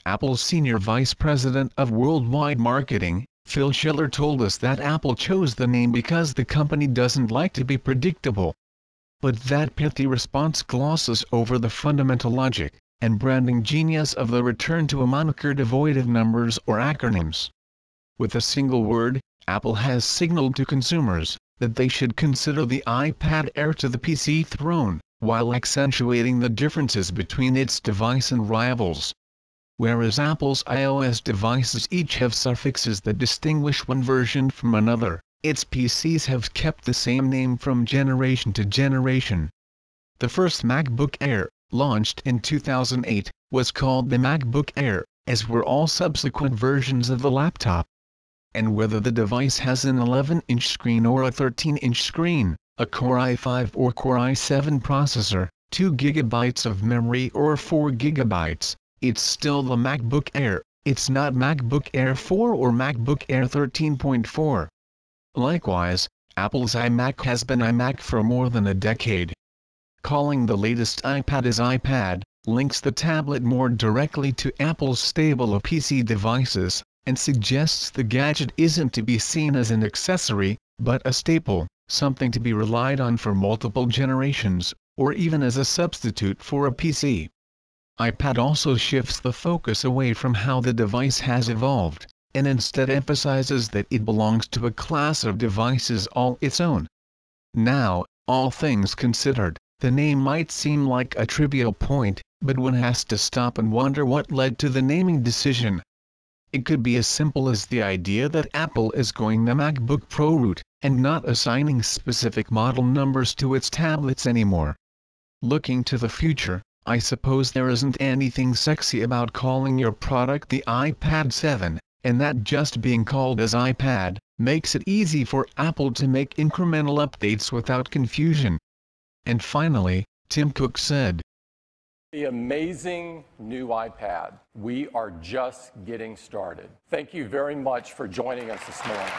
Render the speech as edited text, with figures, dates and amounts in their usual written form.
Apple's Senior Vice President of Worldwide Marketing, Phil Schiller, told us that Apple chose the name because the company doesn't like to be predictable. But that pithy response glosses over the fundamental logic and branding genius of the return to a moniker devoid of numbers or acronyms. With a single word, Apple has signaled to consumers that they should consider the iPad heir to the PC throne, while accentuating the differences between its device and rivals. Whereas Apple's iOS devices each have suffixes that distinguish one version from another, its PCs have kept the same name from generation to generation. The first MacBook Air, launched in 2008, was called the MacBook Air, as were all subsequent versions of the laptop. And whether the device has an 11-inch screen or a 13-inch screen, a Core i5 or Core i7 processor, 2 GB of memory or 4 GB, it's still the MacBook Air. It's not MacBook Air 4 or MacBook Air 13.4. Likewise, Apple's iMac has been iMac for more than a decade. Calling the latest iPad as iPad links the tablet more directly to Apple's stable of PC devices, and suggests the gadget isn't to be seen as an accessory, but a staple, something to be relied on for multiple generations, or even as a substitute for a PC. iPad also shifts the focus away from how the device has evolved, and instead emphasizes that it belongs to a class of devices all its own. Now, all things considered, the name might seem like a trivial point, but one has to stop and wonder what led to the naming decision. It could be as simple as the idea that Apple is going the MacBook Pro route, and not assigning specific model numbers to its tablets anymore. Looking to the future, I suppose there isn't anything sexy about calling your product the iPad 7, and that just being called as iPad makes it easy for Apple to make incremental updates without confusion. And finally, Tim Cook said, "The amazing new iPad. We are just getting started. Thank you very much for joining us this morning."